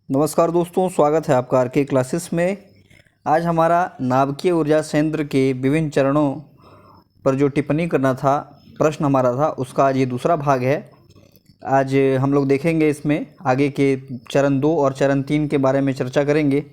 नमस्कार दोस्तों, स्वागत है आपका आर के क्लासेस में। आज हमारा नाभिकीय ऊर्जा संयंत्र के विभिन्न चरणों पर जो टिप्पणी करना था, प्रश्न हमारा था, उसका आज ये दूसरा भाग है। आज हम लोग देखेंगे इसमें आगे के चरण 2 और चरण 3 के बारे में चर्चा करेंगे।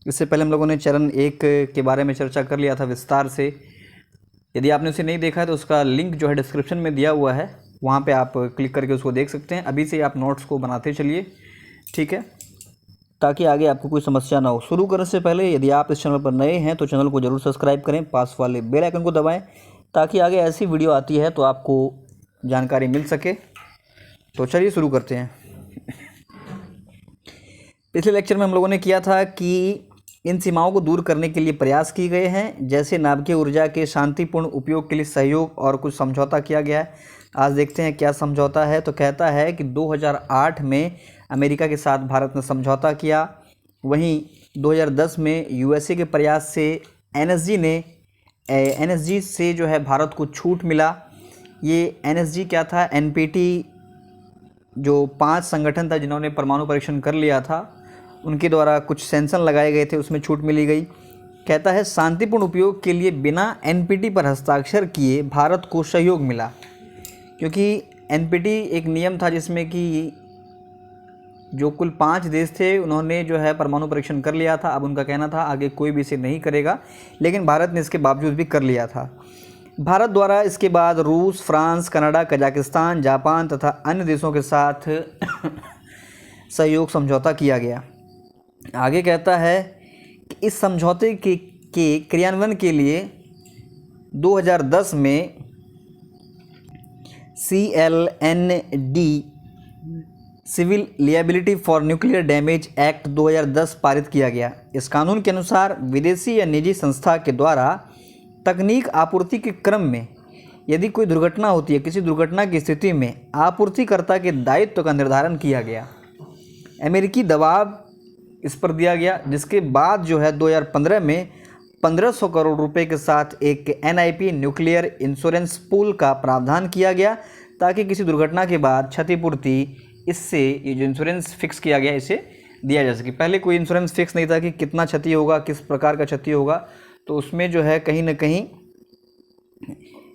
इससे पहले हम लोगों ने चरण 1 के बारे में चर्चा कर लिया था विस्तार से। यदि आपने उसे नहीं देखा है तो उसका लिंक जो है डिस्क्रिप्शन में दिया हुआ है, वहाँ पर आप क्लिक करके उसको देख सकते हैं। अभी से आप नोट्स को बनाते चलिए, ठीक है, ताकि आगे आपको कोई समस्या ना हो। शुरू करने से पहले यदि आप इस चैनल पर नए हैं तो चैनल को जरूर सब्सक्राइब करें, पास वाले बेल आइकन को दबाएं ताकि आगे ऐसी वीडियो आती है तो आपको जानकारी मिल सके। तो चलिए शुरू करते हैं। पिछले लेक्चर में हम लोगों ने किया था कि इन सीमाओं को दूर करने के लिए प्रयास किए गए हैं, जैसे नाभिकीय ऊर्जा के शांतिपूर्ण उपयोग के लिए सहयोग और कुछ समझौता किया गया है। आज देखते हैं क्या समझौता है। तो कहता है कि 2008 में अमेरिका के साथ भारत ने समझौता किया। वहीं 2010 में यूएसए के प्रयास से एनएसजी से जो है भारत को छूट मिला। ये एनएसजी क्या था? एनपीटी, जो 5 संगठन था जिन्होंने परमाणु परीक्षण कर लिया था, उनके द्वारा कुछ सैंक्शन लगाए गए थे, उसमें छूट मिली गई। कहता है शांतिपूर्ण उपयोग के लिए बिना एनपीटी पर हस्ताक्षर किए भारत को सहयोग मिला, क्योंकि एनपीटी एक नियम था जिसमें कि जो कुल 5 देश थे उन्होंने जो है परमाणु परीक्षण कर लिया था। अब उनका कहना था आगे कोई भी इसे नहीं करेगा, लेकिन भारत ने इसके बावजूद भी कर लिया था। भारत द्वारा इसके बाद रूस, फ्रांस, कनाडा, कजाकिस्तान, जापान तथा अन्य देशों के साथ सहयोग समझौता किया गया। आगे कहता है कि इस समझौते के क्रियान्वयन के लिए 2010 में CLND civil liability for nuclear damage act 2010 पारित किया गया। इस कानून के अनुसार विदेशी या निजी संस्था के द्वारा तकनीक आपूर्ति के क्रम में यदि कोई दुर्घटना होती है, किसी दुर्घटना की स्थिति में आपूर्तिकर्ता के दायित्व का निर्धारण किया गया। अमेरिकी दबाव इस पर दिया गया, जिसके बाद जो है 2015 में 1500 करोड़ रुपए के साथ एक NIP न्यूक्लियर इंश्योरेंस पूल का प्रावधान किया गया, ताकि किसी दुर्घटना के बाद क्षतिपूर्ति इससे, ये जो इंश्योरेंस फिक्स किया गया, इसे दिया जा सके। पहले कोई इंश्योरेंस फिक्स नहीं था कि कितना क्षति होगा, किस प्रकार का क्षति होगा, तो उसमें जो है कहीं ना कहीं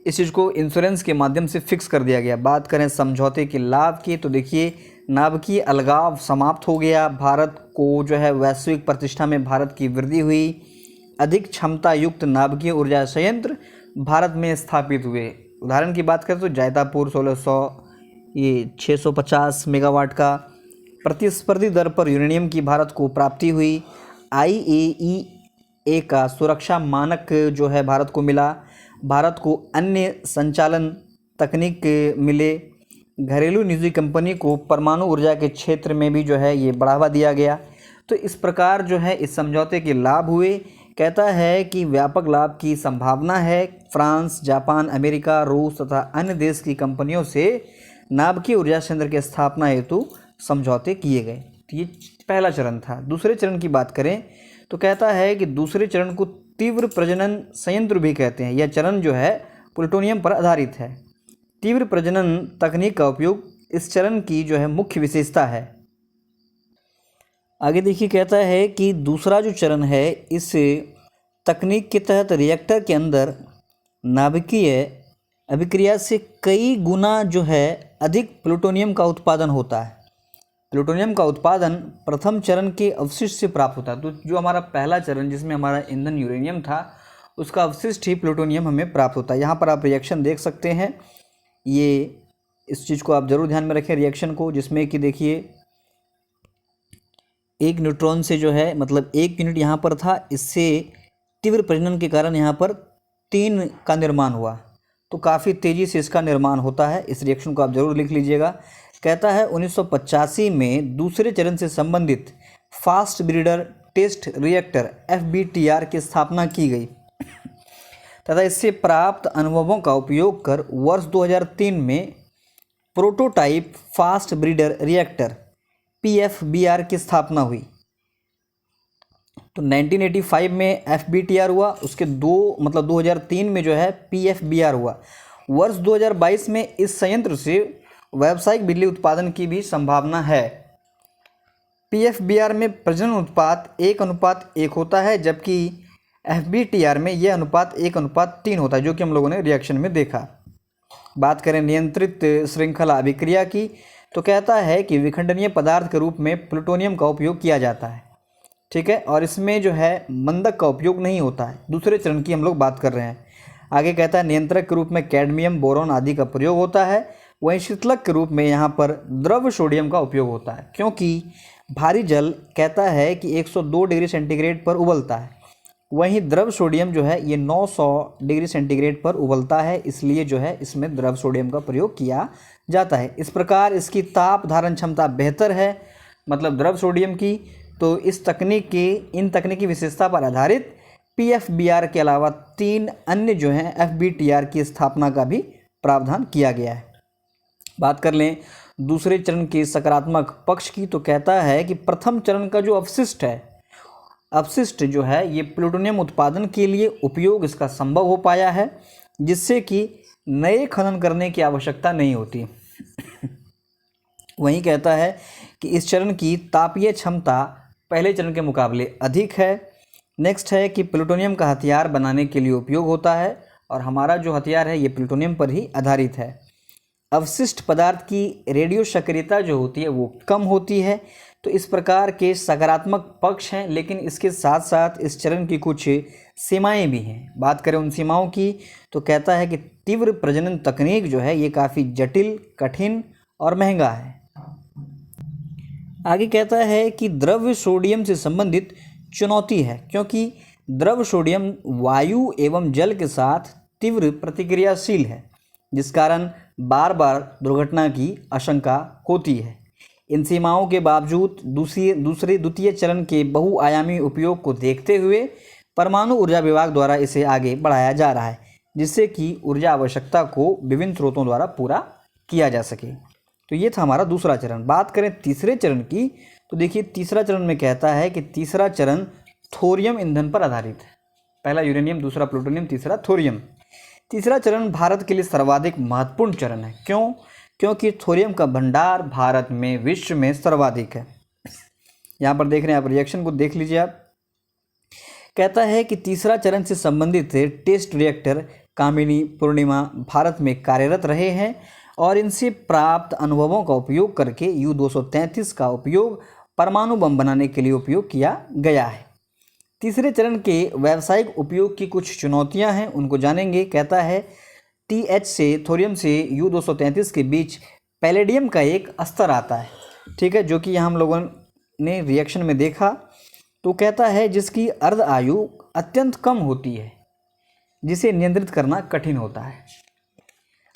इस चीज़ को इंश्योरेंस के माध्यम से फिक्स कर दिया गया। बात करें समझौते के लाभ की, तो देखिए नाभिकीय अलगाव समाप्त हो गया। भारत को जो है वैश्विक प्रतिष्ठा में भारत की वृद्धि हुई। अधिक क्षमता युक्त नाभिकीय ऊर्जा संयंत्र भारत में स्थापित हुए। उदाहरण की बात करें तो जैतापुर 1600, ये 650 मेगावाट का प्रतिस्पर्धी दर पर यूरेनियम की भारत को प्राप्ति हुई। IAEA का सुरक्षा मानक जो है भारत को मिला। भारत को अन्य संचालन तकनीक मिले। घरेलू निजी कंपनी को परमाणु ऊर्जा के क्षेत्र में भी जो है ये बढ़ावा दिया गया। तो इस प्रकार जो है इस समझौते के लाभ हुए। कहता है कि व्यापक लाभ की संभावना है। फ्रांस, जापान, अमेरिका, रूस तथा अन्य देश की कंपनियों से नाभिकीय ऊर्जा संयंत्र की स्थापना हेतु समझौते किए गए। तो ये पहला चरण था। दूसरे चरण की बात करें तो कहता है कि दूसरे चरण को तीव्र प्रजनन संयंत्र भी कहते हैं। यह चरण जो है प्लूटोनियम पर आधारित है। तीव्र प्रजनन तकनीक का उपयोग इस चरण की जो है मुख्य विशेषता है। आगे देखिए, कहता है कि दूसरा जो चरण है, इस तकनीक के तहत रिएक्टर के अंदर नाभिकीय अभिक्रिया से कई गुना जो है अधिक प्लूटोनियम का उत्पादन होता है। प्लूटोनियम का उत्पादन प्रथम चरण के अवशिष्ट से प्राप्त होता है। तो जो हमारा पहला चरण जिसमें हमारा ईंधन यूरेनियम था, उसका अवशिष्ट ही प्लूटोनियम हमें प्राप्त होता है। यहाँ पर आप रिएक्शन देख सकते हैं। ये इस चीज़ को आप ज़रूर ध्यान में रखें, रिएक्शन को, जिसमें कि देखिए एक न्यूट्रॉन से जो है, मतलब 1 यूनिट यहाँ पर था, इससे तीव्र प्रजनन के कारण यहाँ पर 3 का निर्माण हुआ। तो काफ़ी तेज़ी से इसका निर्माण होता है। इस रिएक्शन को आप ज़रूर लिख लीजिएगा। कहता है 1985 में दूसरे चरण से संबंधित fast breeder test reactor FBTR की स्थापना की गई तथा इससे प्राप्त अनुभवों का उपयोग कर वर्ष 2003 में prototype fast breeder reactor PFBR की स्थापना हुई। तो 1985 में FBTR हुआ, उसके 2003 में जो है PFBR हुआ। वर्ष 2022 में इस संयंत्र से व्यावसायिक बिजली उत्पादन की भी संभावना है। PFBR में प्रजनन अनुपात 1:1 होता है, जबकि FBTR में यह अनुपात 1:3 होता है, जो कि हम लोगों ने रिएक्शन में देखा। बात करें नियंत्रित श्रृंखला अभिक्रिया की, तो कहता है कि विखंडनीय पदार्थ के रूप में प्लूटोनियम का उपयोग किया जाता है, ठीक है, और इसमें जो है मंदक का उपयोग नहीं होता है। दूसरे चरण की हम लोग बात कर रहे हैं। आगे कहता है नियंत्रक के रूप में कैडमियम, बोरॉन आदि का प्रयोग होता है। वहीं शीतलक के रूप में यहाँ पर द्रव सोडियम का उपयोग होता है, क्योंकि भारी जल कहता है कि 102 डिग्री सेंटीग्रेड पर उबलता है, वहीं द्रव सोडियम जो है ये 900 डिग्री सेंटीग्रेड पर उबलता है, इसलिए जो है इसमें द्रव सोडियम का प्रयोग किया जाता है। इस प्रकार इसकी ताप धारण क्षमता बेहतर है, मतलब द्रव सोडियम की। तो इन तकनीकी विशेषता पर आधारित PFBR के अलावा 3 अन्य जो हैं FBTR की स्थापना का भी प्रावधान किया गया है। बात कर लें दूसरे चरण के सकारात्मक पक्ष की, तो कहता है कि प्रथम चरण का जो अपशिष्ट जो है ये प्लूटोनियम उत्पादन के लिए उपयोग इसका संभव हो पाया है, जिससे कि नए खनन करने की आवश्यकता नहीं होती। वहीं कहता है कि इस चरण की तापीय क्षमता पहले चरण के मुकाबले अधिक है। नेक्स्ट है कि प्लूटोनियम का हथियार बनाने के लिए उपयोग होता है, और हमारा जो हथियार है ये प्लूटोनियम पर ही आधारित है। अवशिष्ट पदार्थ की रेडियो सक्रियता जो होती है वो कम होती है। तो इस प्रकार के सकारात्मक पक्ष हैं, लेकिन इसके साथ साथ इस चरण की कुछ सीमाएं भी हैं। बात करें उन सीमाओं की, तो कहता है कि तीव्र प्रजनन तकनीक जो है ये काफ़ी जटिल, कठिन और महंगा है। आगे कहता है कि द्रव्य सोडियम से संबंधित चुनौती है, क्योंकि द्रव सोडियम वायु एवं जल के साथ तीव्र प्रतिक्रियाशील है, जिस कारण बार बार दुर्घटना की आशंका होती है। इन सीमाओं के बावजूद द्वितीय चरण के बहुआयामी उपयोग को देखते हुए परमाणु ऊर्जा विभाग द्वारा इसे आगे बढ़ाया जा रहा है, जिससे कि ऊर्जा आवश्यकता को विभिन्न स्रोतों द्वारा पूरा किया जा सके। तो ये था हमारा दूसरा चरण। बात करें तीसरे चरण की, तो देखिए तीसरा चरण में कहता है कि तीसरा चरण थोरियम ईंधन पर आधारित है। पहला यूरेनियम, दूसरा प्लूटोनियम, तीसरा थोरियम। तीसरा चरण भारत के लिए सर्वाधिक महत्वपूर्ण चरण है। क्यों? क्योंकि थोरियम का भंडार भारत में विश्व में सर्वाधिक है। यहाँ पर देख रहे हैं आप, रिएक्शन को देख लीजिए आप। कहता है कि तीसरा चरण से संबंधित टेस्ट रिएक्टर कामिनी, पूर्णिमा भारत में कार्यरत रहे हैं, और इनसे प्राप्त अनुभवों का उपयोग करके U-233 का उपयोग परमाणु बम बनाने के लिए उपयोग किया गया है। तीसरे चरण के व्यावसायिक उपयोग की कुछ चुनौतियां हैं, उनको जानेंगे। कहता है TH से, थोरियम से U-233 के बीच पैलेडियम का एक स्तर आता है, ठीक है, जो कि यहाँ हम लोगों ने रिएक्शन में देखा। तो कहता है जिसकी अर्ध आयु अत्यंत कम होती है, जिसे नियंत्रित करना कठिन होता है।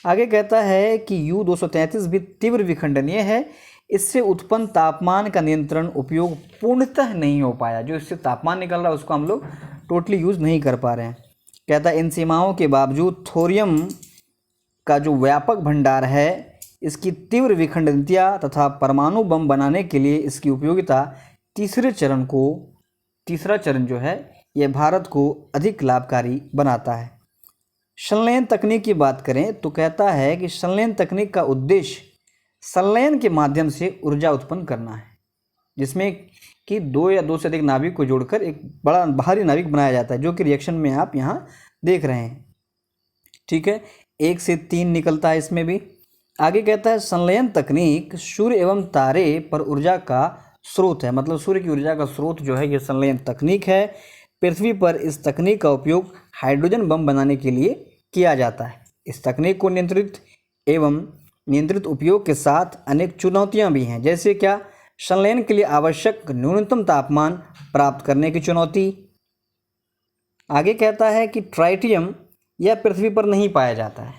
आगे कहता है कि U-233 भी तीव्र विखंडनीय है, इससे उत्पन्न तापमान का नियंत्रण उपयोग पूर्णतः नहीं हो पाया। जो इससे तापमान निकल रहा है उसको हम लोग टोटली यूज़ नहीं कर पा रहे हैं। कहता है इन सीमाओं के बावजूद थोरियम का जो व्यापक भंडार है, इसकी तीव्र विखंडनीयता तथा परमाणु बम बनाने के लिए इसकी उपयोगिता तीसरा चरण जो है यह भारत को अधिक लाभकारी बनाता है। संलयन तकनीक की बात करें तो कहता है कि संलयन तकनीक का उद्देश्य संलयन के माध्यम से ऊर्जा उत्पन्न करना है, जिसमें कि 2 या 2 से अधिक नाभिक को जोड़कर एक बड़ा भारी नाभिक बनाया जाता है, जो कि रिएक्शन में आप यहाँ देख रहे हैं, ठीक है। 1 से 3 निकलता है इसमें भी। आगे कहता है संलयन तकनीक सूर्य एवं तारे पर ऊर्जा का स्रोत है, मतलब सूर्य की ऊर्जा का स्रोत जो है ये संलयन तकनीक है। पृथ्वी पर इस तकनीक का उपयोग हाइड्रोजन बम बनाने के लिए किया जाता है। इस तकनीक को नियंत्रित उपयोग के साथ अनेक चुनौतियां भी हैं, जैसे क्या? संलयन के लिए आवश्यक न्यूनतम तापमान प्राप्त करने की चुनौती। आगे कहता है कि ट्राइटियम यह पृथ्वी पर नहीं पाया जाता है।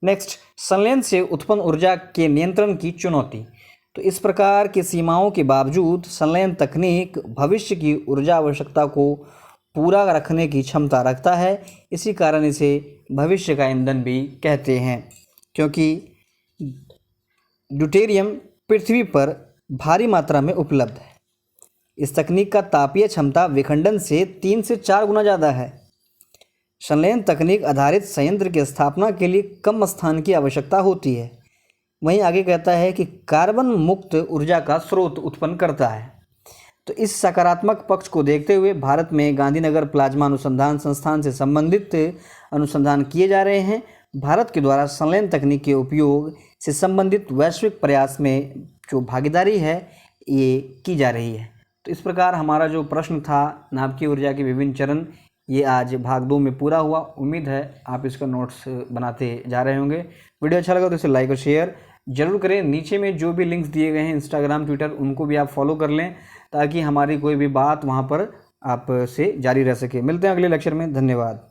नेक्स्ट, संलयन से उत्पन्न ऊर्जा के नियंत्रण की चुनौती। तो इस प्रकार की सीमाओं के बावजूद संलयन तकनीक भविष्य की ऊर्जा आवश्यकता को पूरा रखने की क्षमता रखता है। इसी कारण इसे भविष्य का ईंधन भी कहते हैं, क्योंकि ड्यूटेरियम पृथ्वी पर भारी मात्रा में उपलब्ध है। इस तकनीक का तापीय क्षमता विखंडन से 3 से 4 गुना ज़्यादा है। संलयन तकनीक आधारित संयंत्र की स्थापना के लिए कम स्थान की आवश्यकता होती है। वहीं आगे कहता है कि कार्बन मुक्त ऊर्जा का स्रोत उत्पन्न करता है। तो इस सकारात्मक पक्ष को देखते हुए भारत में गांधीनगर प्लाज्मा अनुसंधान संस्थान से संबंधित अनुसंधान किए जा रहे हैं। भारत के द्वारा संलयन तकनीक के उपयोग से संबंधित वैश्विक प्रयास में जो भागीदारी है ये की जा रही है। तो इस प्रकार हमारा जो प्रश्न था नाभिकीय ऊर्जा के विभिन्न चरण, ये आज भाग 2 में पूरा हुआ। उम्मीद है आप इसका नोट्स बनाते जा रहे होंगे। वीडियो अच्छा लगा तो इसे लाइक और शेयर जरूर करें। नीचे में जो भी लिंक्स दिए गए हैं इंस्टाग्राम, ट्विटर, उनको भी आप फॉलो कर लें ताकि हमारी कोई भी बात वहाँ पर आपसे जारी रह सके। मिलते हैं अगले लेक्चर में। धन्यवाद।